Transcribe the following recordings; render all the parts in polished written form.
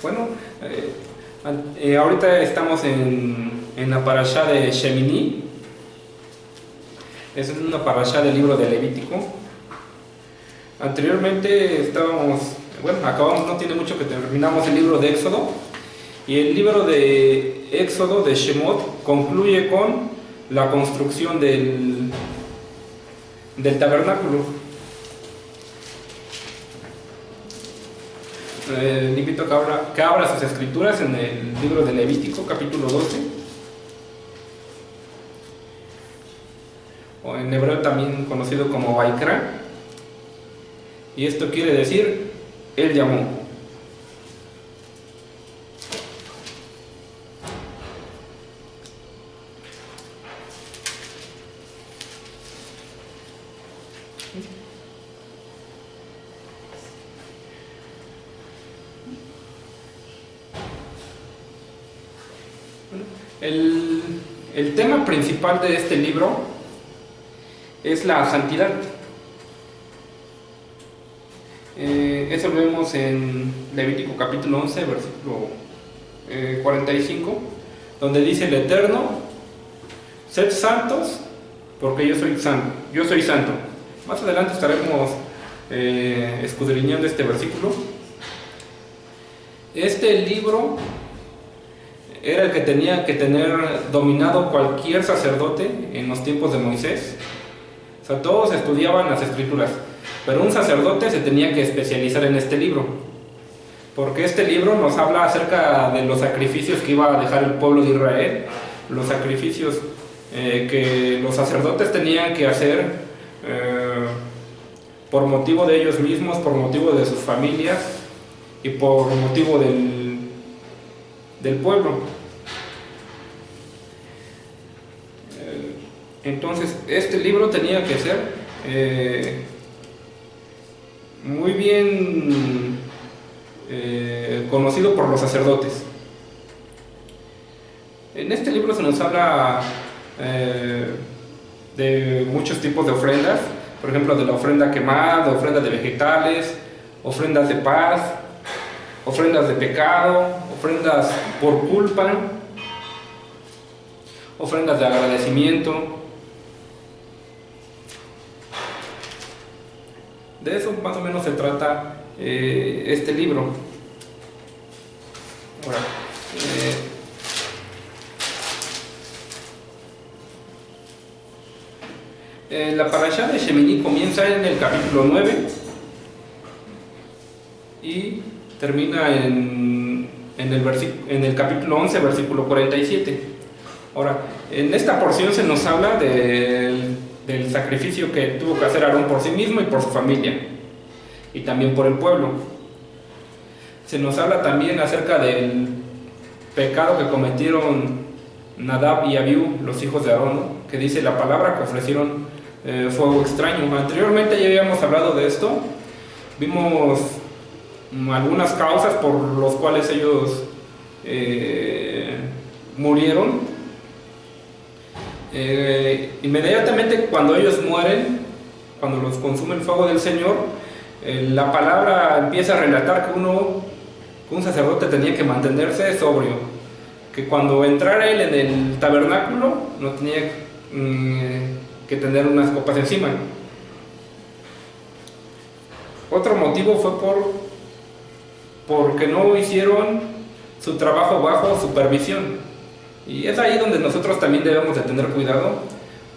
Bueno, ahorita estamos en la parashá de Shemini. Es una parashá del libro de Levítico. Anteriormente acabamos, no tiene mucho que terminamos el libro de Éxodo. Y el libro de Éxodo, de Shemot, concluye con la construcción del tabernáculo. Le invito a que abra sus escrituras en el libro de Levítico, capítulo 12, o en hebreo también conocido como Vaikra, y esto quiere decir, Él llamó. El tema principal de este libro es la santidad. Eso lo vemos en Levítico capítulo 11, versículo 45, donde dice el Eterno: sed santos, porque yo soy santo. Más adelante estaremos escudriñando este versículo. Este libro era el que tenía que tener dominado cualquier sacerdote en los tiempos de Moisés. O sea, todos estudiaban las escrituras, pero un sacerdote se tenía que especializar en este libro, porque este libro nos habla acerca de los sacrificios que iba a dejar el pueblo de Israel, los sacrificios que los sacerdotes tenían que hacer por motivo de ellos mismos, por motivo de sus familias y por motivo del pueblo. Entonces este libro tenía que ser muy bien conocido por los sacerdotes. En este libro se nos habla de muchos tipos de ofrendas, por ejemplo de la ofrenda quemada, ofrendas de vegetales, ofrendas de paz, ofrendas de pecado, ofrendas por culpa, ofrendas de agradecimiento. De eso más o menos se trata este libro. Ahora, la parashá de Shemini comienza en el capítulo 9 y termina en el capítulo 11, versículo 47. Ahora, en esta porción se nos habla del sacrificio que tuvo que hacer Aarón por sí mismo y por su familia, y también por el pueblo. Se nos habla también acerca del pecado que cometieron Nadab y Abiú, los hijos de Aarón, ¿no? Que dice la palabra que ofrecieron fuego extraño. Anteriormente ya habíamos hablado de esto, vimos algunas causas por las cuales ellos murieron. Inmediatamente cuando ellos mueren, cuando los consume el fuego del Señor, la palabra empieza a relatar que un sacerdote tenía que mantenerse sobrio, que cuando entrara él en el tabernáculo no tenía que tener unas copas encima. Otro motivo fue porque no hicieron su trabajo bajo supervisión. Y es ahí donde nosotros también debemos de tener cuidado,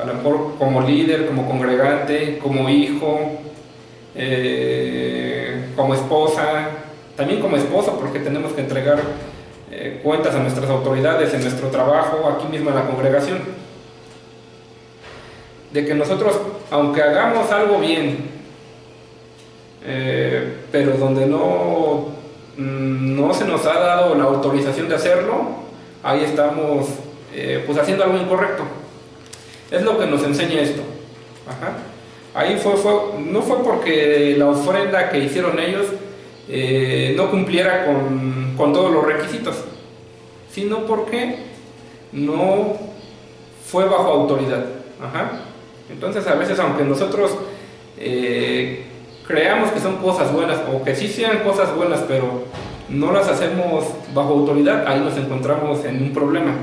a lo mejor como líder, como congregante, como hijo, como esposa, también como esposo, porque tenemos que entregar cuentas a nuestras autoridades en nuestro trabajo, aquí mismo en la congregación. De que nosotros, aunque hagamos algo bien, pero donde no se nos ha dado la autorización de hacerlo, ahí estamos haciendo algo incorrecto. Es lo que nos enseña esto. Ajá. Ahí no fue porque la ofrenda que hicieron ellos no cumpliera con todos los requisitos, sino porque no fue bajo autoridad. Ajá. Entonces a veces, aunque nosotros creamos que son cosas buenas, o que sí sean cosas buenas, pero no las hacemos bajo autoridad, ahí nos encontramos en un problema.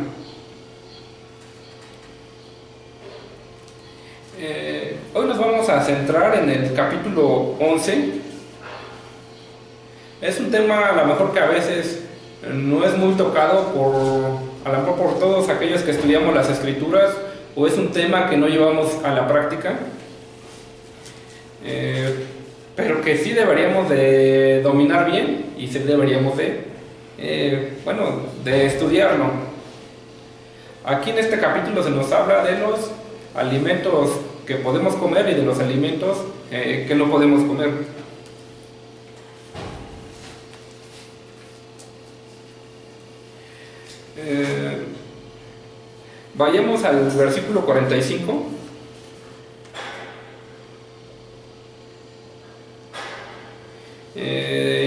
Hoy nos vamos a centrar en el capítulo 11. Es un tema a lo mejor que a veces no es muy tocado a lo mejor por todos aquellos que estudiamos las escrituras, o es un tema que no llevamos a la práctica, pero que sí deberíamos de dominar bien y sí deberíamos de estudiarlo. Aquí en este capítulo se nos habla de los alimentos que podemos comer y de los alimentos que no podemos comer. Vayamos al versículo 45.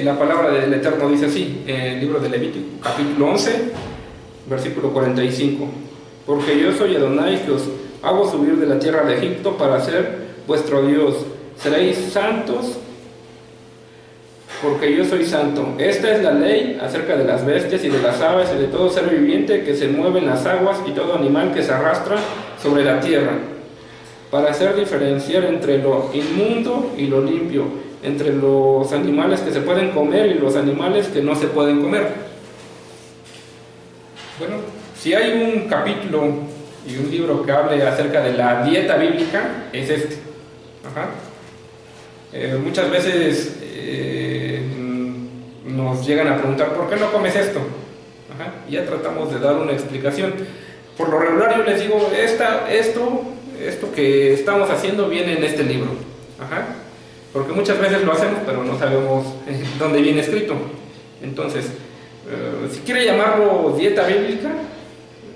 La palabra del Eterno dice así, el libro de Levítico, capítulo 11, versículo 45. Porque yo soy Adonai, que os hago subir de la tierra de Egipto para ser vuestro Dios. Seréis santos, porque yo soy santo. Esta es la ley acerca de las bestias y de las aves y de todo ser viviente que se mueve en las aguas y todo animal que se arrastra sobre la tierra, para hacer diferenciar entre lo inmundo y lo limpio, entre los animales que se pueden comer y los animales que no se pueden comer. Bueno, si hay un capítulo y un libro que hable acerca de la dieta bíblica, es este. Muchas veces nos llegan a preguntar, ¿por qué no comes esto? Y ya tratamos de dar una explicación. Por lo regular yo les digo, esto que estamos haciendo viene en este libro. Porque muchas veces lo hacemos, pero no sabemos dónde viene escrito. Entonces, si quiere llamarlo dieta bíblica,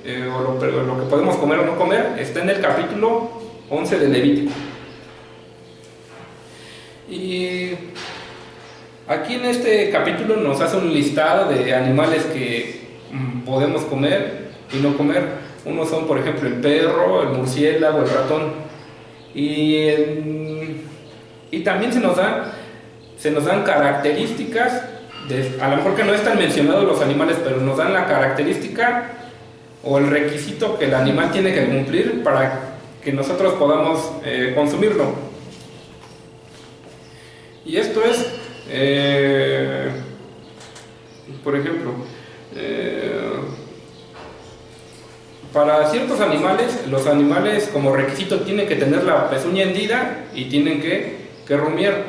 o lo que podemos comer o no comer, está en el capítulo 11 de Levítico. Y aquí en este capítulo nos hace un listado de animales que podemos comer y no comer. Unos son, por ejemplo, el perro, el murciélago, el ratón. Y también se nos dan características, a lo mejor que no están mencionados los animales, pero nos dan la característica o el requisito que el animal tiene que cumplir para que nosotros podamos consumirlo. Y esto es, por ejemplo, para ciertos animales, los animales como requisito tienen que tener la pezuña hendida y tienen que rumiar.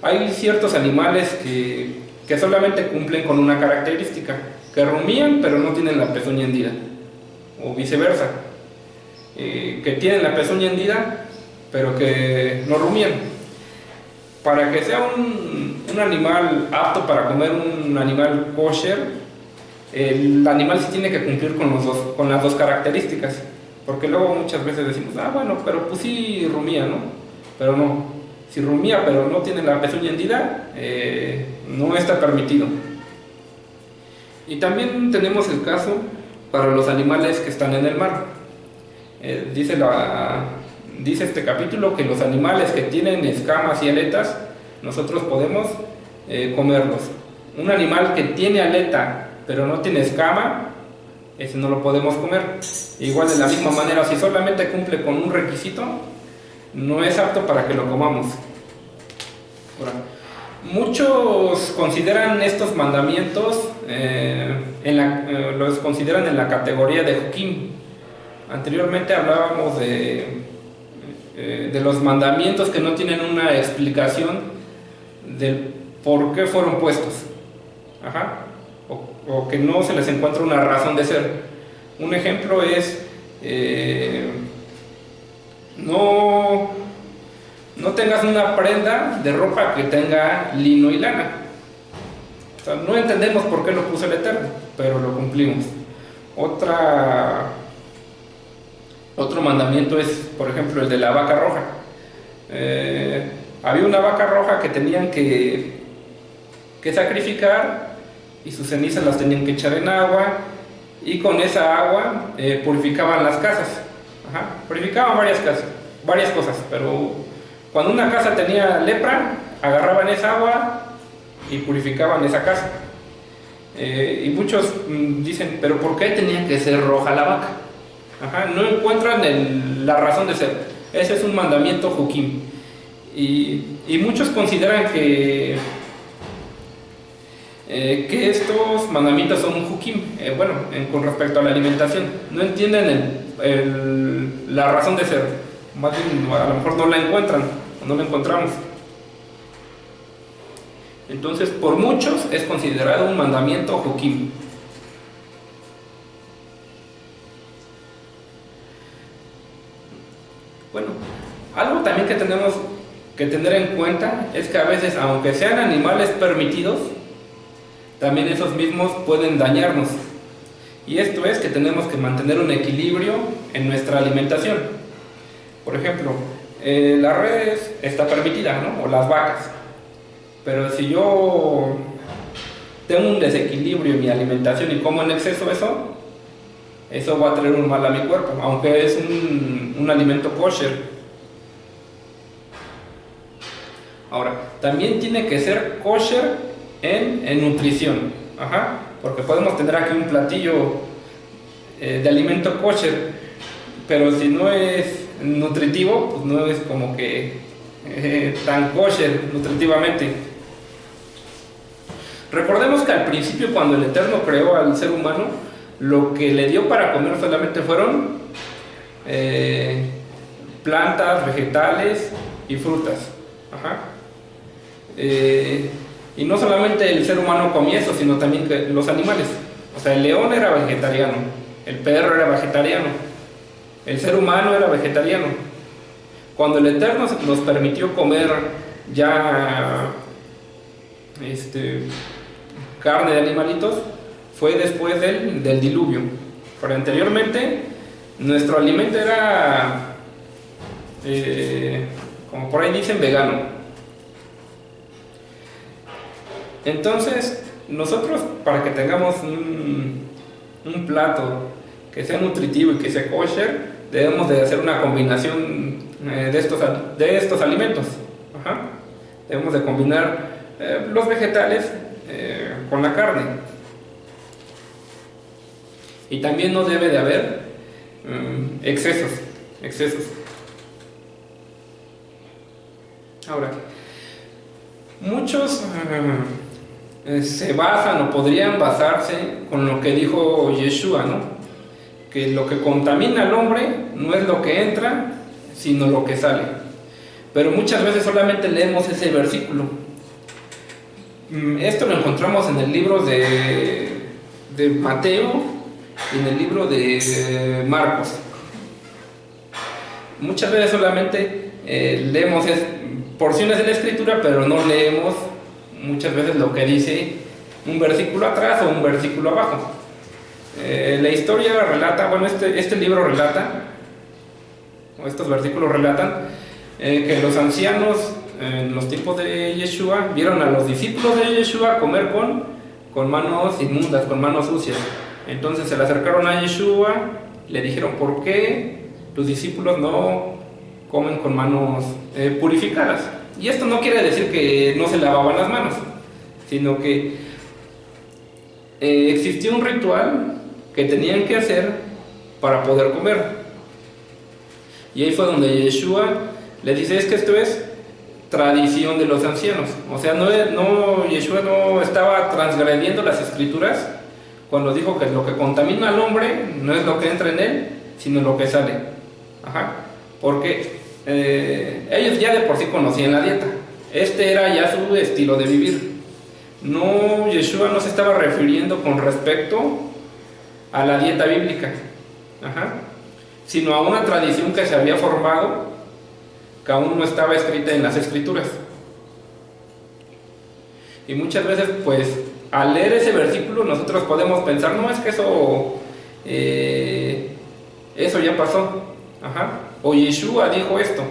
Hay ciertos animales que solamente cumplen con una característica, que rumían pero no tienen la pezuña hendida, o viceversa, que tienen la pezuña hendida pero que no rumían. Para que sea un animal apto para comer, un animal kosher, el animal sí tiene que cumplir con las dos características, porque luego muchas veces decimos, bueno, pero pues sí rumía, ¿no? Pero no, si rumía pero no tiene la pezuña hendida, no está permitido. Y también tenemos el caso para los animales que están en el mar. Dice este capítulo que los animales que tienen escamas y aletas, nosotros podemos comerlos. Un animal que tiene aleta pero no tiene escama, ese no lo podemos comer. Igual de la misma manera, si solamente cumple con un requisito, no es apto para que lo comamos. Ahora, muchos consideran estos mandamientos, los consideran en la categoría de Jukim. Anteriormente hablábamos de los mandamientos que no tienen una explicación del por qué fueron puestos, o que no se les encuentra una razón de ser. Un ejemplo es no tengas una prenda de ropa que tenga lino y lana. O sea, no entendemos por qué lo puso el Eterno, pero lo cumplimos. Otro mandamiento es, por ejemplo, el de la vaca roja. Había una vaca roja que tenían que sacrificar, y sus cenizas las tenían que echar en agua, y con esa agua purificaban las casas. Purificaban varias cosas, pero cuando una casa tenía lepra, agarraban esa agua y purificaban esa casa. Y muchos dicen, pero ¿por qué tenía que ser roja la vaca? Ajá, no encuentran la razón de ser. Ese es un mandamiento Jukim. Y muchos consideran que estos mandamientos son un Jukim, bueno, con respecto a la alimentación. No entienden la razón de ser. Más bien, a lo mejor no la encuentran, o no la encontramos. Entonces, por muchos es considerado un mandamiento Jukim. Bueno, algo también que tenemos que tener en cuenta es que a veces, aunque sean animales permitidos, también esos mismos pueden dañarnos. Y esto es que tenemos que mantener un equilibrio en nuestra alimentación. Por ejemplo, la res está permitida, ¿no? O las vacas. Pero si yo tengo un desequilibrio en mi alimentación y como en exceso eso va a traer un mal a mi cuerpo, aunque es un alimento kosher. Ahora, también tiene que ser kosher en nutrición. Ajá, porque podemos tener aquí un platillo de alimento kosher, pero si no es nutritivo, pues no es como que tan kosher nutritivamente. Recordemos que al principio, cuando el Eterno creó al ser humano, lo que le dio para comer solamente fueron plantas, vegetales y frutas. Ajá. Y no solamente el ser humano comía eso, sino también los animales. O sea, el león era vegetariano, el perro era vegetariano, el ser humano era vegetariano. Cuando el Eterno nos permitió comer ya carne de animalitos, fue después del diluvio. Pero anteriormente, nuestro alimento era, como por ahí dicen, vegano. Entonces, nosotros, para que tengamos un plato que sea nutritivo y que sea kosher, debemos de hacer una combinación de estos alimentos. Ajá. Debemos de combinar los vegetales con la carne. Y también no debe de haber excesos. Ahora, muchos se basan o podrían basarse con lo que dijo Yeshua, ¿no? Que lo que contamina al hombre no es lo que entra, sino lo que sale. Pero muchas veces solamente leemos ese versículo. Esto lo encontramos en el libro de Mateo y en el libro de Marcos. Muchas veces solamente leemos porciones de la escritura, pero no leemos muchas veces lo que dice un versículo atrás o un versículo abajo. La historia relata, bueno, este libro relata, o estos versículos relatan, que los ancianos en los tiempos de Yeshua vieron a los discípulos de Yeshua comer con manos inmundas, con manos sucias. Entonces se le acercaron a Yeshua, le dijeron: ¿por qué tus discípulos no comen con manos purificadas? Y esto no quiere decir que no se lavaban las manos, sino que existía un ritual que tenían que hacer para poder comer. Y ahí fue donde Yeshua le dice: es que esto es tradición de los ancianos. O sea, Yeshua no estaba transgrediendo las escrituras cuando dijo que lo que contamina al hombre no es lo que entra en él, sino lo que sale. Ajá. Porque ellos ya de por sí conocían la dieta. Este era ya su estilo de vivir. No, Yeshua no se estaba refiriendo con respecto a la dieta bíblica, ajá, sino a una tradición que se había formado, que aún no estaba escrita en las escrituras. Y muchas veces, pues, al leer ese versículo, nosotros podemos pensar: no, es que eso ya pasó, ajá, o Yeshua dijo esto.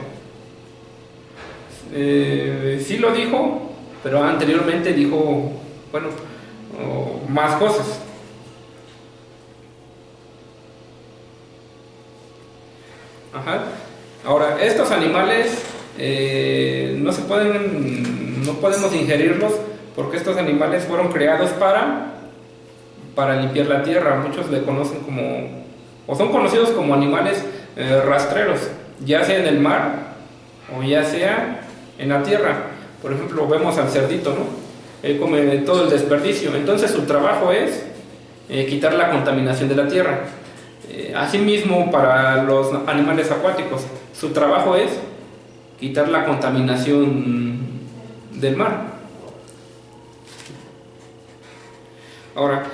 Sí lo dijo, pero anteriormente dijo, bueno, más cosas. Ajá. Ahora, estos animales no podemos ingerirlos, porque estos animales fueron creados para para limpiar la tierra. Muchos le conocen como, o son conocidos como animales rastreros, ya sea en el mar o ya sea en la tierra. Por ejemplo, vemos al cerdito, ¿no? Él come todo el desperdicio. Entonces su trabajo es quitar la contaminación de la tierra. Asimismo, para los animales acuáticos, su trabajo es quitar la contaminación del mar. Ahora,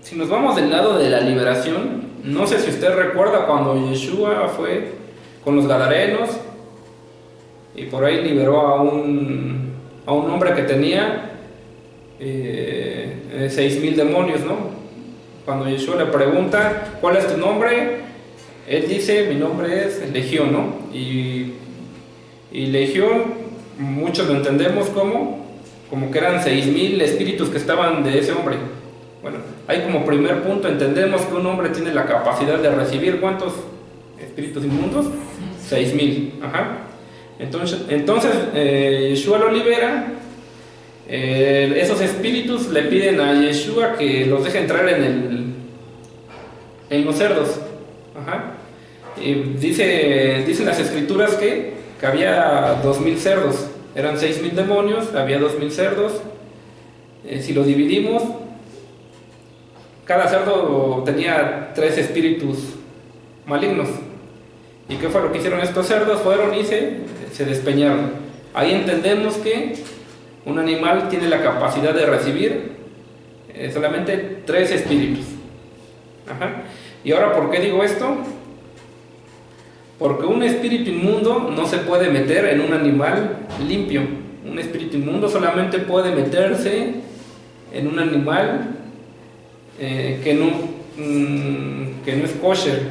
si nos vamos del lado de la liberación, no sé si usted recuerda cuando Yeshua fue con los gadarenos y por ahí liberó a un hombre que tenía 6,000 demonios, ¿no? Cuando Yeshua le pregunta, ¿cuál es tu nombre? Él dice, mi nombre es Legión, ¿no? Y Legión, muchos lo entendemos como que eran 6,000 espíritus que estaban de ese hombre. Bueno, ahí como primer punto entendemos que un hombre tiene la capacidad de recibir ¿cuántos espíritus inmundos? 6,000. Ajá. Entonces Yeshua lo libera. Esos espíritus le piden a Yeshua que los deje entrar en los cerdos. Ajá. Y dicen las escrituras que había 2,000 cerdos. Eran 6,000 demonios, había 2,000 cerdos. Si lo dividimos, cada cerdo tenía 3 espíritus malignos. ¿Y qué fue lo que hicieron estos cerdos? Fueron y se despeñaron. Ahí entendemos que un animal tiene la capacidad de recibir solamente 3 espíritus. Ajá. Y ahora, ¿por qué digo esto? Porque un espíritu inmundo no se puede meter en un animal limpio. Un espíritu inmundo solamente puede meterse en un animal que no es kosher.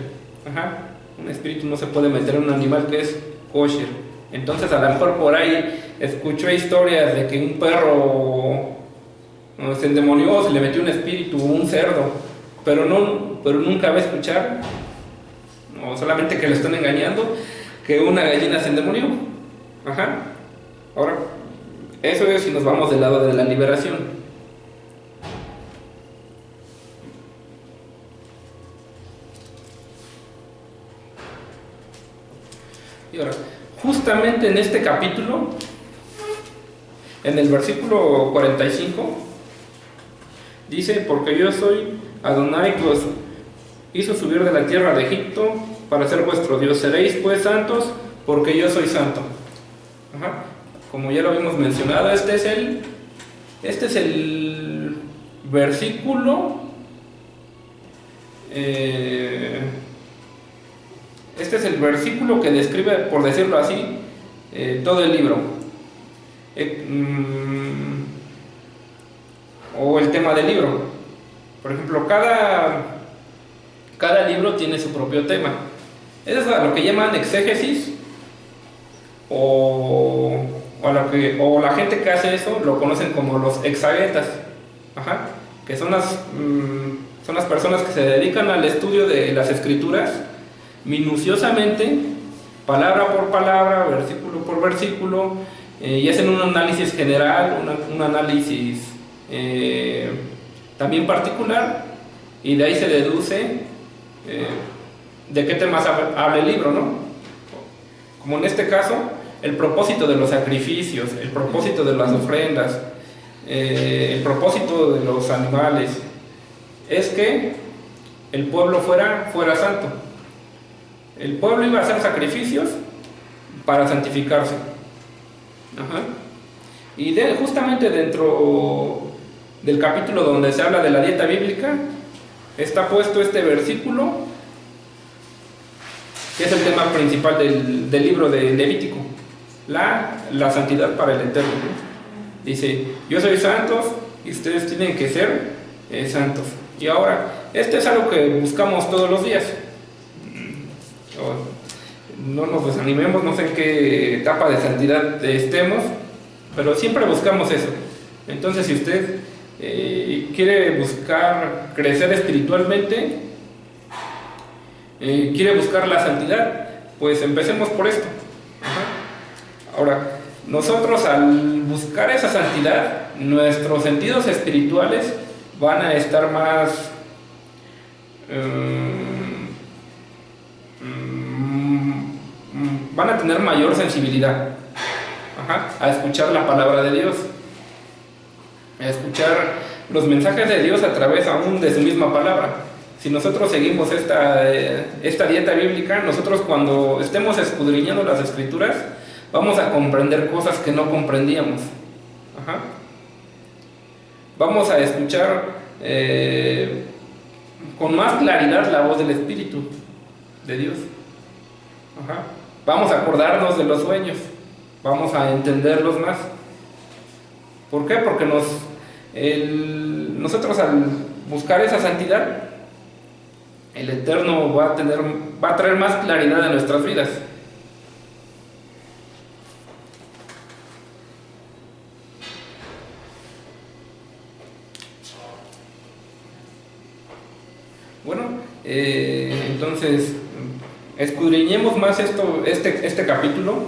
Ajá. Un espíritu no se puede meter en un animal que es kosher. Entonces, a lo mejor por ahí escuché historias de que un perro se endemonió, se le metió un espíritu, un cerdo, pero nunca va a escuchar, o solamente que le están engañando, que una gallina se endemonió. Ajá. Ahora, eso es si nos vamos del lado de la liberación. Y ahora, justamente en este capítulo, en el versículo 45, dice, porque yo soy Adonai que os hizo subir de la tierra de Egipto para ser vuestro Dios. Seréis pues santos, porque yo soy santo. Ajá. Como ya lo habíamos mencionado, este es el versículo, este es el versículo que describe, por decirlo así, todo el libro, o el tema del libro. Por ejemplo, cada libro tiene su propio tema. Eso es lo que llaman exégesis, o la gente que hace eso lo conocen como los exegetas. Ajá. Que son las personas que se dedican al estudio de las escrituras minuciosamente, palabra por palabra, versículo por versículo, y hacen un análisis general, un análisis también particular, y de ahí se deduce de qué temas habla el libro, ¿no? Como en este caso, el propósito de los sacrificios, el propósito de las ofrendas, el propósito de los animales, es que el pueblo fuera santo. El pueblo iba a hacer sacrificios para santificarse. Ajá. Y justamente dentro del capítulo donde se habla de la dieta bíblica, está puesto este versículo, que es el tema principal del libro de Levítico, la santidad para el Eterno. Dice, yo soy santos y ustedes tienen que ser santos. Y ahora, este es algo que buscamos todos los días. No nos desanimemos, no sé en qué etapa de santidad estemos, pero siempre buscamos eso. Entonces, si usted quiere buscar crecer espiritualmente, quiere buscar la santidad, pues empecemos por esto. Ajá. Ahora, nosotros al buscar esa santidad, nuestros sentidos espirituales van a estar más, van a tener mayor sensibilidad, a escuchar la palabra de Dios, a escuchar los mensajes de Dios a través aún de su misma palabra. Si nosotros seguimos esta dieta bíblica, nosotros cuando estemos escudriñando las Escrituras, vamos a comprender cosas que no comprendíamos. Vamos a escuchar con más claridad la voz del Espíritu de Dios. Vamos a acordarnos de los sueños, vamos a entenderlos más. ¿Por qué? Porque nosotros al buscar esa santidad, el Eterno va a traer más claridad a nuestras vidas. Bueno, entonces escudriñemos más este capítulo.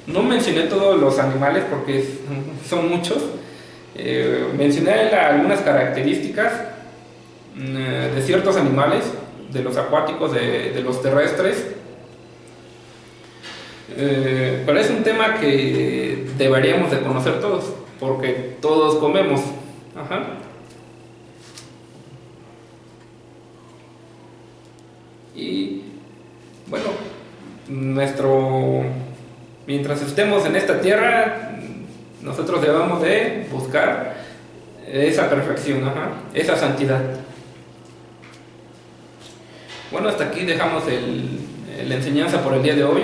No mencioné todos los animales porque son muchos. Mencioné algunas características de ciertos animales, de los acuáticos, de los terrestres. Pero es un tema que deberíamos de conocer todos, porque todos comemos. Y bueno, mientras estemos en esta tierra, nosotros debemos de buscar esa perfección, esa santidad. Bueno, hasta aquí dejamos la enseñanza por el día de hoy.